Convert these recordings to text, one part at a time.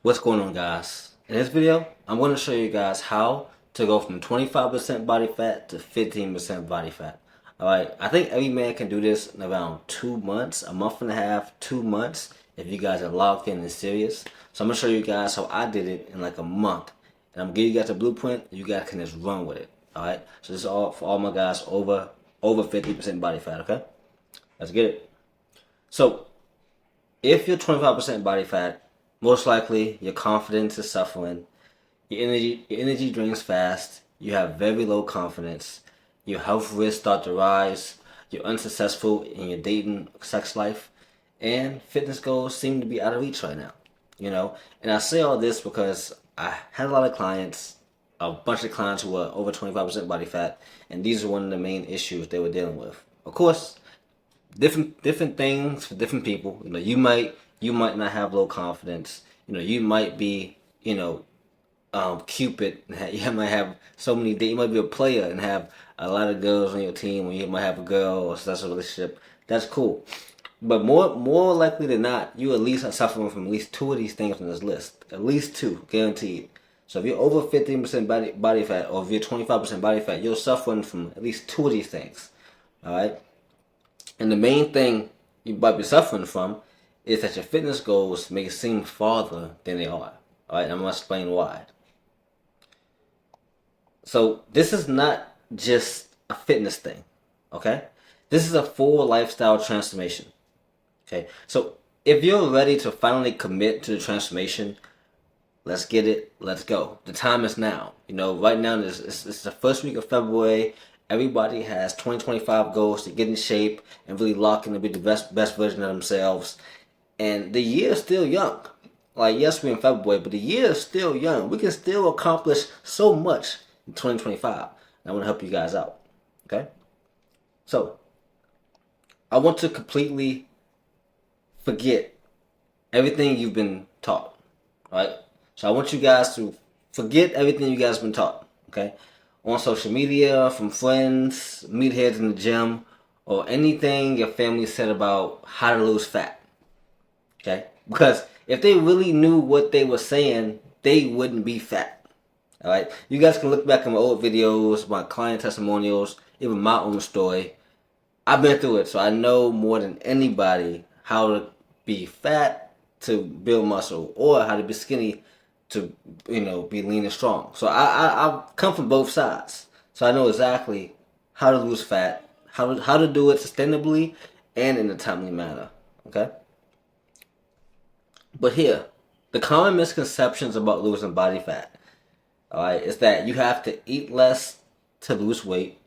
What's going on, guys? In this video, I'm going to show you guys how to go from 25% body fat to 15% body fat. Alright, I think every man can do this in around 2 months, a month and a half, 2 months, if you guys are locked in and serious. So I'm going to show you guys how I did it in like a month. And I'm going to give you guys a blueprint, you guys can just run with it. Alright, so this is all for all my guys over 50% body fat, okay? Let's get it. So, if you're 25% body fat, most likely your confidence is suffering, your energy drains fast, you have very low confidence, your health risks start to rise, you're unsuccessful in your dating sex life, and fitness goals seem to be out of reach right now. And I say all this because I had a lot of clients, a bunch of clients who were over 25% body fat, and these are one of the main issues they were dealing with. Of course, different things for different people. You might not have low confidence. You might be Cupid. You might have so many. You might be a player and have a lot of girls on your team, or you might have a girl or special relationship. That's cool. But more likely than not, you at least are suffering from at least two of these things on this list. At least two, guaranteed. So if you're over 15% body fat, or if you're 25% body fat, you're suffering from at least two of these things. All right. And the main thing you might be suffering from is that your fitness goals may seem farther than they are. Alright, I'm going to explain why. So, this is not just a fitness thing, okay? This is a full lifestyle transformation, okay? So, if you're ready to finally commit to the transformation, let's get it, let's go. The time is now. Right now, it's the first week of February. Everybody has 2025 goals to get in shape and really lock in to be the best version of themselves. And the year is still young. Like, yes, we're in February, but the year is still young. We can still accomplish so much in 2025. And I want to help you guys out. Okay? So, I want to completely forget everything you've been taught. Right? So I want you guys to forget everything you guys have been taught. Okay? On social media, from friends, meatheads in the gym, or anything your family said about how to lose fat. Okay? Because if they really knew what they were saying, they wouldn't be fat. Alright? You guys can look back at my old videos, my client testimonials, even my own story. I've been through it, so I know more than anybody how to be fat to build muscle, or how to be skinny to, be lean and strong. So I've come from both sides. So I know exactly how to lose fat, how to do it sustainably and in a timely manner. Okay? But here, the common misconceptions about losing body fat, alright, is that you have to eat less to lose weight,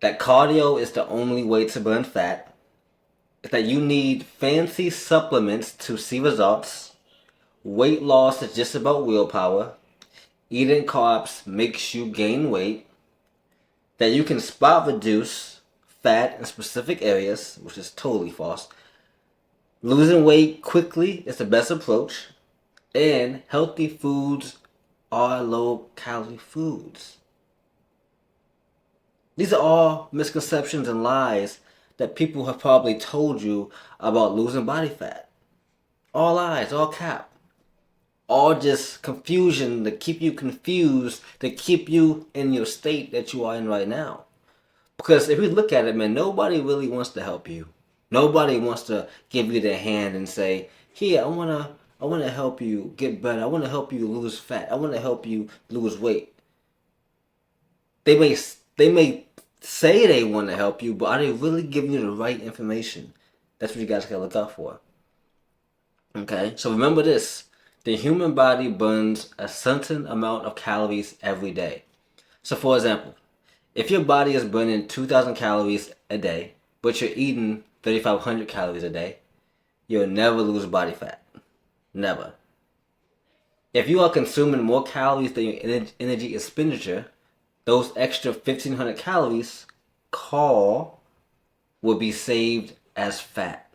that cardio is the only way to burn fat, is that you need fancy supplements to see results, weight loss is just about willpower, eating carbs makes you gain weight, that you can spot reduce fat in specific areas, which is totally false. Losing weight quickly is the best approach, and healthy foods are low-calorie foods. These are all misconceptions and lies that people have probably told you about losing body fat. All lies, all cap. All just confusion to keep you confused, to keep you in your state that you are in right now. Because if you look at it, man, nobody really wants to help you. Nobody wants to give you their hand and say, "Here, I wanna help you get better. I wanna help you lose fat. I wanna help you lose weight." They may say they want to help you, but are they really giving you the right information? That's what you guys gotta look out for. Okay, so remember this: the human body burns a certain amount of calories every day. So, for example, if your body is burning 2,000 calories a day, but you're eating 3,500 calories a day, you'll never lose body fat. Never. If you are consuming more calories than your energy expenditure, those extra 1,500 calories will be saved as fat.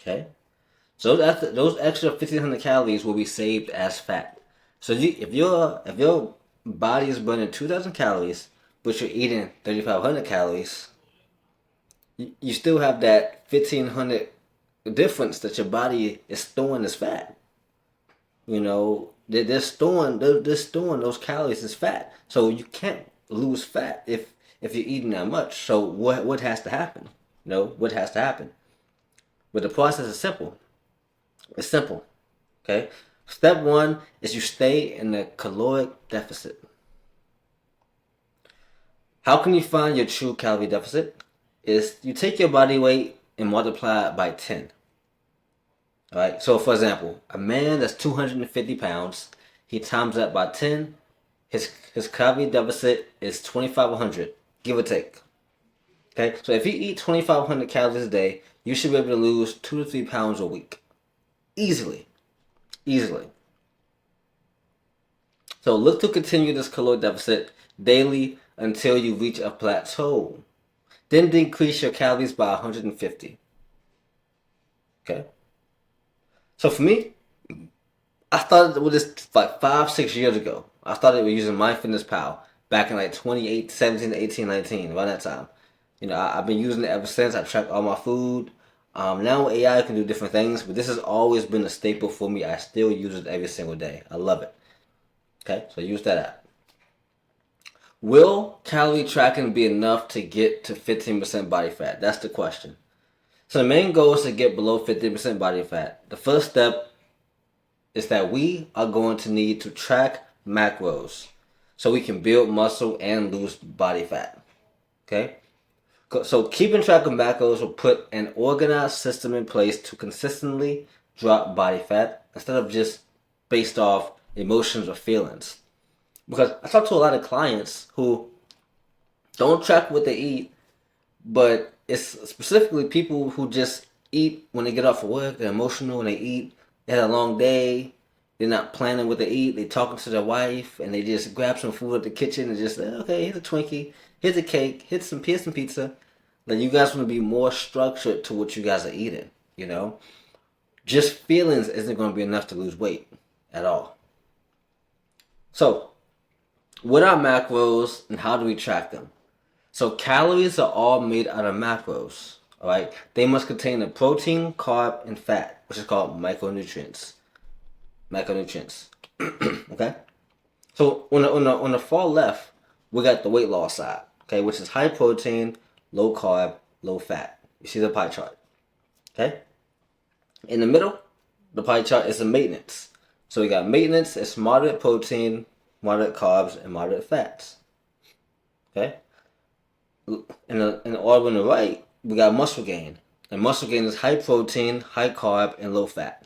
Okay? So those extra 1,500 calories will be saved as fat. So if your body is burning 2,000 calories, but you're eating 3,500 calories, you still have that 1,500 difference that your body is storing as fat. they're storing those calories as fat. So you can't lose fat if you're eating that much. So what has to happen? What has to happen? But the process is simple. It's simple. Okay. Step one is you stay in the caloric deficit. How can you find your true calorie deficit? Is you take your body weight and multiply it by 10. All right. So, for example, a man that's 250 pounds, he times that by 10. His calorie deficit is 2,500, give or take. Okay. So if you eat 2,500 calories a day, you should be able to lose 2 to 3 pounds a week, easily, easily. So look to continue this caloric deficit daily until you reach a plateau. Then decrease your calories by 150. Okay. So for me, I started with this like 5, 6 years ago. I started with using MyFitnessPal back in like 2017, 18, 19, around that time. I've been using it ever since. I track all my food. Now AI can do different things, but this has always been a staple for me. I still use it every single day. I love it. Okay, so use that app. Will calorie tracking be enough to get to 15% body fat? That's the question. So the main goal is to get below 15% body fat. The first step is that we are going to need to track macros so we can build muscle and lose body fat. Okay? So keeping track of macros will put an organized system in place to consistently drop body fat instead of just based off emotions or feelings. Because I talk to a lot of clients who don't track what they eat, but it's specifically people who just eat when they get off of work. They're emotional when they eat. They had a long day. They're not planning what they eat. They're talking to their wife, and they just grab some food at the kitchen and just say, okay, here's a Twinkie, here's a cake, here's some pizza. Like, you guys want to be more structured to what you guys are eating, Just feelings isn't going to be enough to lose weight at all. So, what are macros and how do we track them? So calories are all made out of macros, all right? They must contain a protein, carb, and fat, which is called micronutrients. Okay? So on the far left, we got the weight loss side, okay, which is high protein, low carb, low fat. You see the pie chart, okay? In the middle, the pie chart is the maintenance. So we got maintenance, it's moderate protein, moderate carbs, and moderate fats. Okay? In the order on the right, we got muscle gain. And muscle gain is high protein, high carb, and low fat.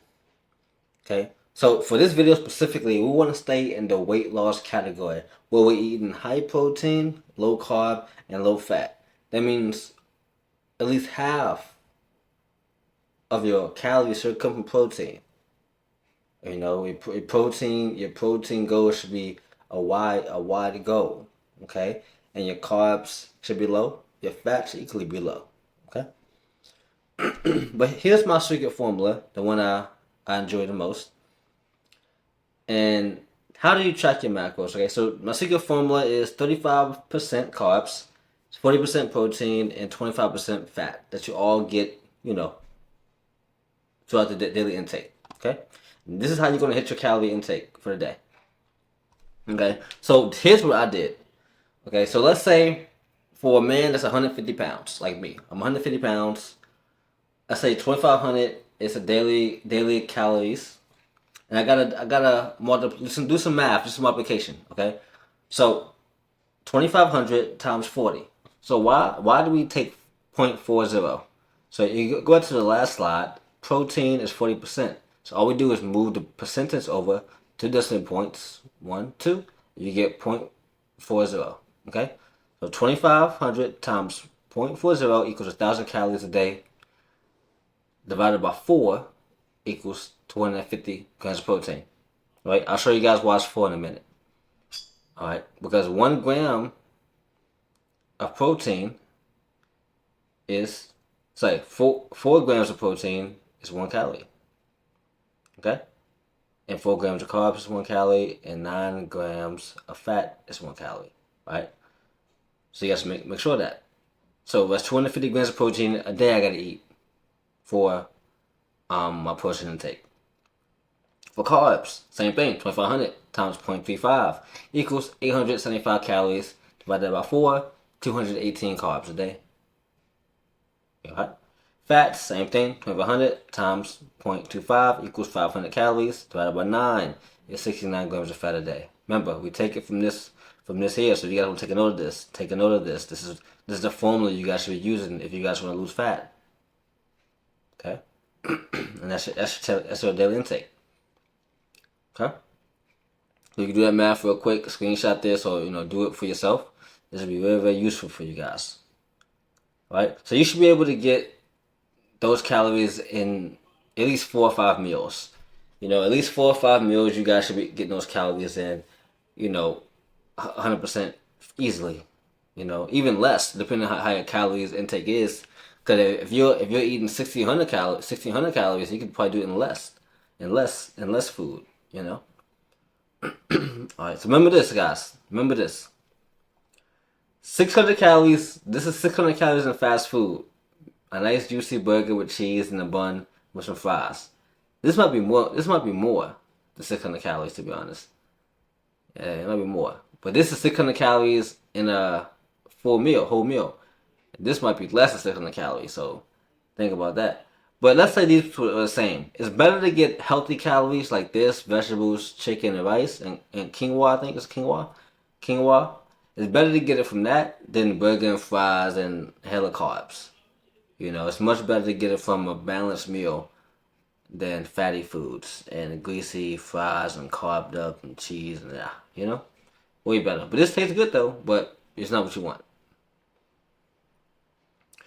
Okay? So for this video specifically, we want to stay in the weight loss category where we're eating high protein, low carb, and low fat. That means at least half of your calories should come from protein. Your protein goal should be a wide goal, okay? And your carbs should be low. Your fat should equally be low, okay? But here's my secret formula, the one I enjoy the most. And how do you track your macros? Okay, so my secret formula is 35% carbs, 40% protein, and 25% fat that you all get, throughout the daily intake, okay? This is how you're going to hit your calorie intake for the day. Okay, so here's what I did. Okay, so let's say for a man that's 150 pounds, like me, I'm 150 pounds. I say 2,500 is a daily calories, and I gotta do some math, do some multiplication. Okay, so 2,500 times 40. So why do we take 0.40? So you go to the last slide. Protein is 40%. So all we do is move the percentage over 2 decimal points, 1, 2, you get 0.40, okay? So 2,500 times 0.40 equals 1,000 calories a day, divided by 4 equals 250 grams of protein, right? I'll show you guys why it's 4 in a minute, all right? Because 1 gram of protein is, say, 4 grams of protein is 1 calorie. Okay? And 4 grams of carbs is 1 calorie, and 9 grams of fat is 1 calorie, right? So you guys make sure of that. So that's 250 grams of protein a day I gotta eat for my protein intake. For carbs, same thing. 2,500 times 0.35 equals 875 calories. Divided by 4, 218 carbs a day. Okay. Fats, same thing. 2,500 times 0.25 equals 500 calories. Divided by 9 is 69 grams of fat a day. Remember, we take it from this here, so you guys want to take a note of this. Take a note of this. This is the formula you guys should be using if you guys want to lose fat. Okay, and that's your daily intake. Okay, so you can do that math real quick. Screenshot this, or do it for yourself. This will be very, very useful for you guys. All right, so you should be able to get those calories in at least 4 or 5 meals. At least 4 or 5 meals, you guys should be getting those calories in. 100% easily. Even less depending on how your calories intake is. Because if you're eating 1,600 calories, you could probably do it in less food. All right. So remember this, guys. Remember this. 600 calories. This is 600 calories in fast food. A nice juicy burger with cheese and a bun with some fries. This might be more. This might be more than 600 calories, to be honest. Yeah, it might be more. But this is 600 calories in a whole meal. This might be less than 600 calories, so think about that. But let's say these two are the same. It's better to get healthy calories like this, vegetables, chicken, and rice, and quinoa, I think it's quinoa. Quinoa. It's better to get it from that than burger and fries and hella carbs. It's much better to get it from a balanced meal than fatty foods and greasy fries and carved up and cheese and way better. But this tastes good though, but it's not what you want.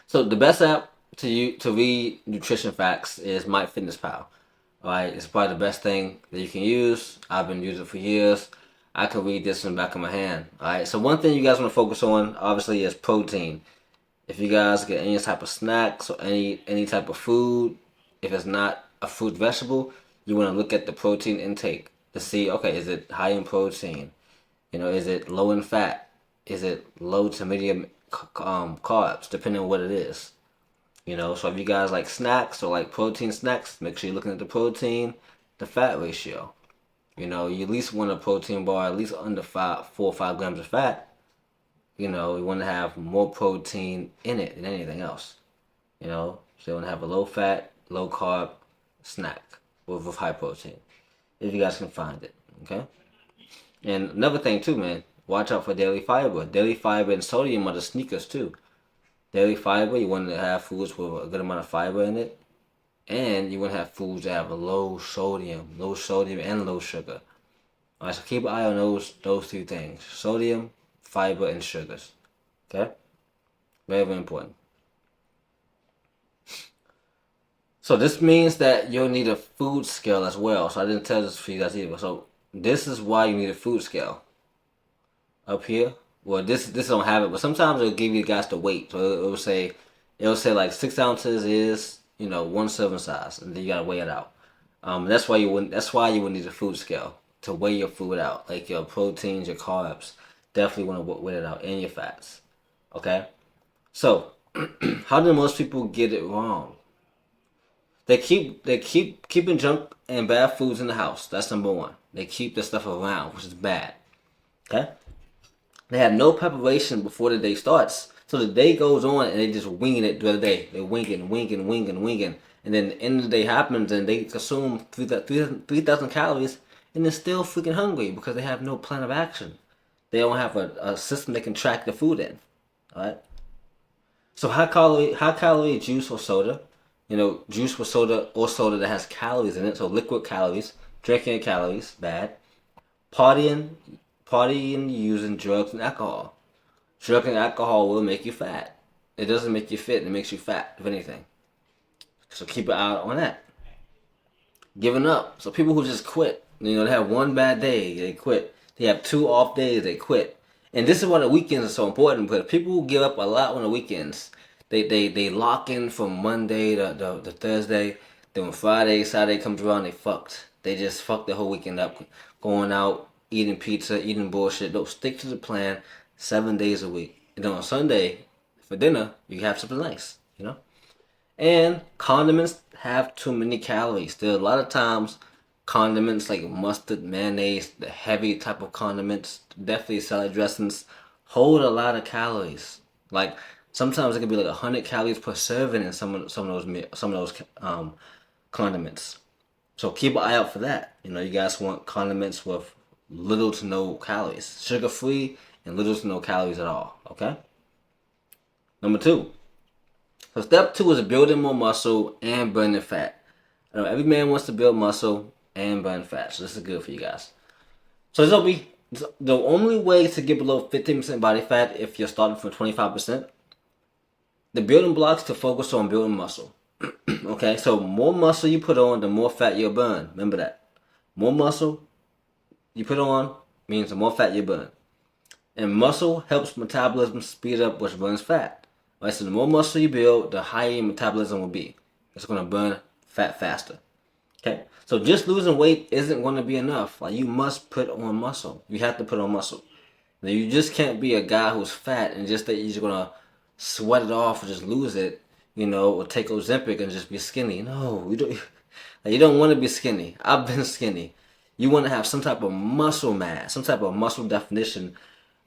So the best app to read nutrition facts is MyFitnessPal. Alright, it's probably the best thing that you can use. I've been using it for years. I can read this in the back of my hand. Alright, so one thing you guys want to focus on obviously is protein. If you guys get any type of snacks or any type of food, if it's not a fruit vegetable, you want to look at the protein intake to see, okay, is it high in protein? Is it low in fat? Is it low to medium carbs, depending on what it is? So if you guys like snacks or like protein snacks, make sure you're looking at the protein, the fat ratio. You at least want a protein bar at least under 4 or 5 grams of fat. You want to have more protein in it than anything else. So you want to have a low fat, low carb snack with high protein, if you guys can find it. Okay. And another thing too, man, watch out for daily fiber. Daily fiber and sodium are the sneakers too. Daily fiber, you want to have foods with a good amount of fiber in it, and you want to have foods that have a low sodium and low sugar. All right, so keep an eye on those 3 things: sodium, fiber, and sugars. Okay, very, very important. So this means that you'll need a food scale as well. So I didn't tell this for you guys either. So this is why you need a food scale. Up here, well, this don't have it, but sometimes it'll give you guys the weight. So it'll say like 6 ounces is 1 serving size, and then you gotta weigh it out. That's why you would need a food scale to weigh your food out, like your proteins, your carbs. Definitely want to weigh it out, and your fats. Okay, so how do most people get it wrong? They keep keeping junk and bad foods in the house. That's number one. They keep the stuff around, which is bad. Okay? They have no preparation before the day starts. So the day goes on and they just winging it through the day. They're winging. And then the end of the day happens and they consume 3,000 calories and they're still freaking hungry because they have no plan of action. They don't have a system they can track the food in. Alright? So high calorie juice or soda. Juice or soda that has calories in it, so liquid calories, drinking calories, bad. Partying using drugs and alcohol. Drugs and alcohol will make you fat. It doesn't make you fit, it makes you fat, if anything. So keep an eye on that. Giving up. So people who just quit, they have one bad day, they quit. They have 2 off days, they quit. And this is why the weekends are so important, because people who give up a lot on the weekends, they lock in from Monday to Thursday. Then when Friday, Saturday comes around, they fucked. They just fucked the whole weekend up. Going out, eating pizza, eating bullshit. Don't stick to the plan 7 days a week. And then on Sunday, for dinner, you have something nice, And condiments have too many calories. There are a lot of times condiments like mustard, mayonnaise, the heavy type of condiments, definitely salad dressings, hold a lot of calories. Like sometimes it can be like 100 calories per serving in some of those condiments. So keep an eye out for that. You guys want condiments with little to no calories, sugar free, and little to no calories at all. Okay. Number two. So step two is building more muscle and burning fat. I know every man wants to build muscle and burn fat, so this is good for you guys. So this will be the only way to get below 15% body fat if you're starting from 25%. The building blocks to focus on building muscle. Okay, so more muscle you put on, the more fat you'll burn. Remember that. More muscle you put on means the more fat you burn. And muscle helps metabolism speed up, which burns fat. Right, so the more muscle you build, the higher your metabolism will be. It's going to burn fat faster. Okay, so just losing weight isn't going to be enough. Like, you must put on muscle. You have to put on muscle. Now, you just can't be a guy who's fat and just that you're just going to sweat it off or just lose it, or take Ozempic and just be skinny. No, you don't. Like, you don't want to be skinny. I've been skinny. You want to have some type of muscle mass, some type of muscle definition,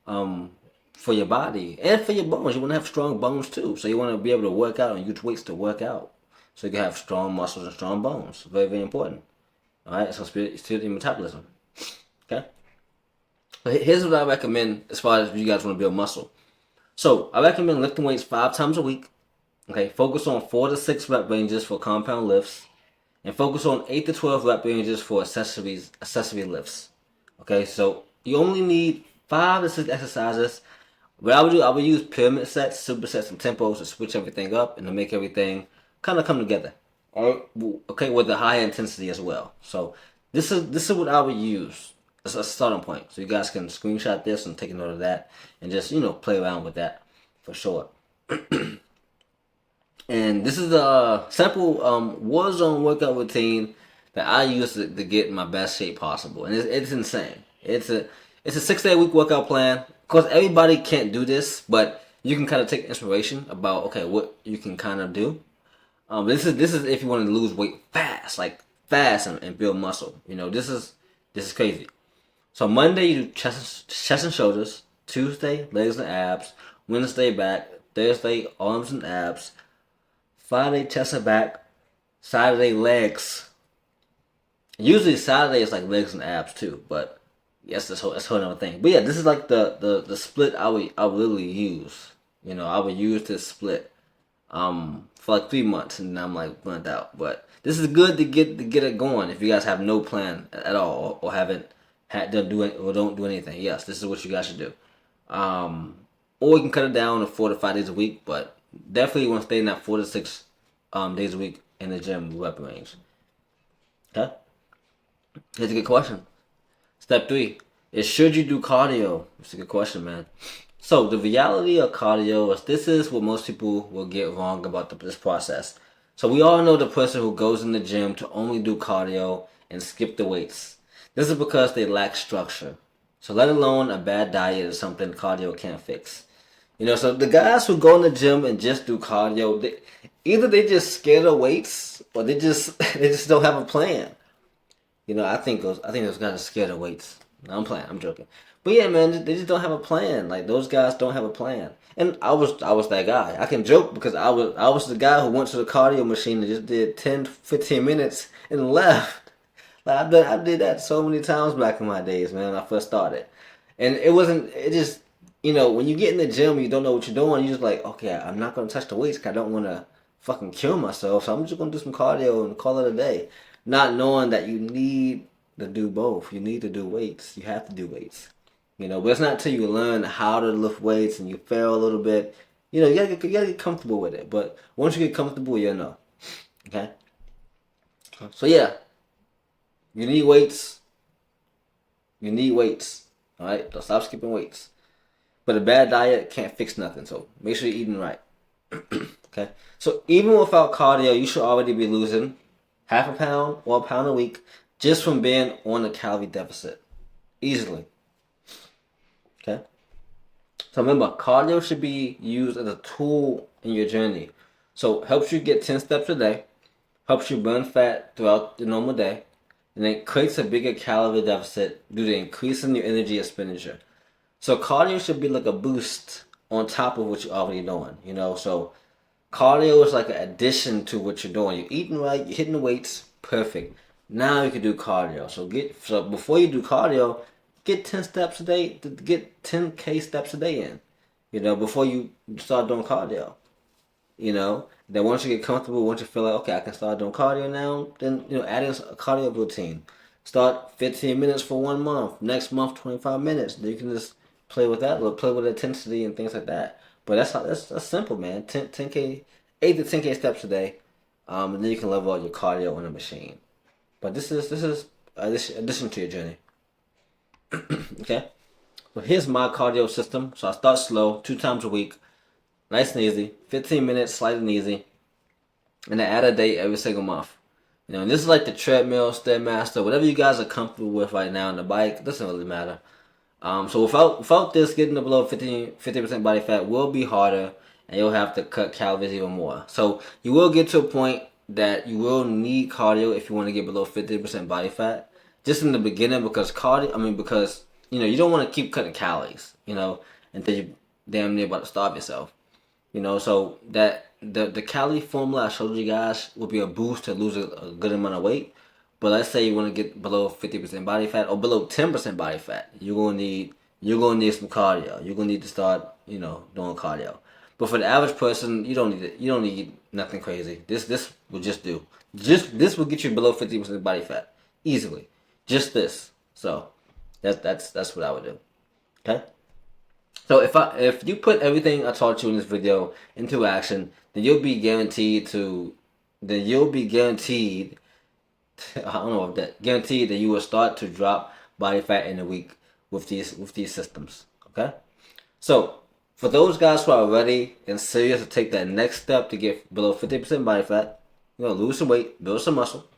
for your body and for your bones. You want to have strong bones too. So you want to be able to work out and use weights to work out. So you can have strong muscles and strong bones. Very, very important. All right, so speed your metabolism. Okay. So here's what I recommend as far as if you guys want to build muscle. So I recommend lifting weights 5 times a week. Okay, focus on 4 to 6 rep ranges for compound lifts, and focus on 8 to 12 rep ranges for accessory lifts. Okay, so you only need 5 to 6 exercises. What I would use pyramid sets, supersets, and tempos to switch everything up and to make everything kind of come together. Okay, with a higher intensity as well. So this is what I would use as a starting point. So you guys can screenshot this and take a note of that, and just play around with that for sure. And this is a simple Warzone workout routine that I use to get in my best shape possible, and it's insane. It's a 6-day week workout plan. Of course, everybody can't do this, but you can kind of take inspiration about what you can kind of do. This is if you want to lose weight fast, and build muscle. This is crazy. So Monday you do chest and shoulders. Tuesday legs and abs. Wednesday back. Thursday arms and abs. Friday chest and back. Saturday legs. Usually Saturday is like legs and abs too, but yes, that's a whole other thing. But yeah, this is like the split I would literally use. I would use this split for like 3 months, and then I'm like burnt out. But this is good to get it going if you guys have no plan at all, or don't do anything. Yes, this is what you guys should do. Or you can cut it down to 4 to 5 days a week, but definitely want to stay in that 4 to 6 days a week in the gym rep range. Okay, here's a good question. Step 3 is, should you do cardio? It's a good question, man. So the reality of cardio is this is what most people will get wrong about this process. So we all know the person who goes in the gym to only do cardio and skip the weights. This is because they lack structure. So let alone a bad diet is something cardio can't fix. So the guys who go in the gym and just do cardio, either they just scared of weights, or they just don't have a plan. I think those guys are scared of weights. No, I'm playing. I'm joking. But yeah, man, they just don't have a plan. Like, those guys don't have a plan. And I was that guy. I can joke because I was the guy who went to the cardio machine and just did 10, 15 minutes and left. Like, I did that so many times back in my days, man, when I first started. And it just, when you get in the gym, you don't know what you're doing. You're just like, okay, I'm not going to touch the weights because I don't want to fucking kill myself. So I'm just going to do some cardio and call it a day. Not knowing that you need to do both. You need to do weights. You have to do weights. But it's not until you learn how to lift weights and you fail a little bit. You gotta get comfortable with it. But once you get comfortable, you'll know. Okay? So yeah. You need weights. You need weights. Alright? Don't stop skipping weights. But a bad diet can't fix nothing. So make sure you're eating right. Okay? So even without cardio, you should already be losing half a pound or a pound a week just from being on a calorie deficit. Easily. Okay? So remember, cardio should be used as a tool in your journey. So helps you get 10 steps a day, helps you burn fat throughout the normal day, and it creates a bigger calorie deficit due to increasing your energy expenditure. So cardio should be like a boost on top of what you're already doing, you know. So cardio is like an addition to what you're doing. You're eating right, you're hitting the weights, perfect. Now you can do cardio. So before you do cardio, get 10 steps a day. Get 10K steps a day in. You know, before you start doing cardio. You know, then once you get comfortable, once you feel like okay, I can start doing cardio now, then add in a cardio routine. Start 15 minutes for 1 month. Next month, 25 minutes. Then you can just play with that, play with intensity and things like that. But that's simple, man. 10K, 8 to 10K steps a day, and then you can level out your cardio on the machine. But this is addition to your journey. Okay. So here's my cardio system. So I start slow, 2 times a week, nice and easy, 15 minutes, light and easy, and I add a day every single month. You know, and this is like the treadmill, Stairmaster, whatever you guys are comfortable with right now on the bike. It doesn't really matter. So without this, getting to below 50% body fat will be harder, and you'll have to cut calories even more. So you will get to a point that you will need cardio if you want to get below 50% body fat. Just in the beginning, because because you don't want to keep cutting calories, until you damn near about to starve yourself. So that the calorie formula I showed you guys will be a boost to lose a good amount of weight. But let's say you want to get below 50% body fat or below 10% body fat, you're gonna need some cardio. You're gonna need to start, doing cardio. But for the average person, you don't need it. You don't need nothing crazy. This will just do. This will get you below 50% body fat easily. Just this. So that's what I would do. Okay. So if you put everything I taught you in this video into action, then you'll be guaranteed. I don't know if that guaranteed that you will start to drop body fat in a week with these systems. Okay, so for those guys who are ready and serious to take that next step to get below 50% body fat, lose some weight, build some muscle,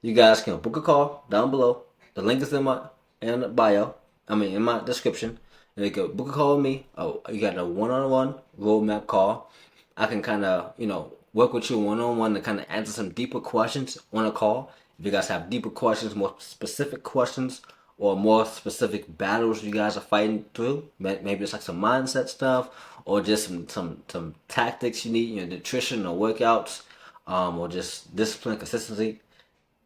you guys can book a call down below. The link is in my bio. In my description. And you can book a call with me. Oh, you got a one-on-one roadmap call. I can kind of work with you one-on-one to kind of answer some deeper questions on a call. If you guys have deeper questions, more specific questions, or more specific battles you guys are fighting through, maybe it's like some mindset stuff, or just some tactics you need, nutrition or workouts, or just discipline, consistency.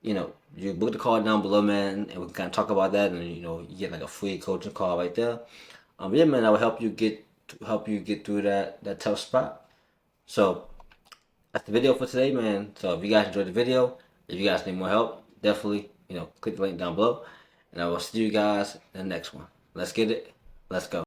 You book the call down below, man, and we can kind of talk about that, and you get like a free coaching call right there. Yeah, man, I will help you get through that tough spot. So that's the video for today, man. So if you guys enjoyed the video, if you guys need more help, definitely click the link down below, and I will see you guys in the next one. Let's get it. Let's go.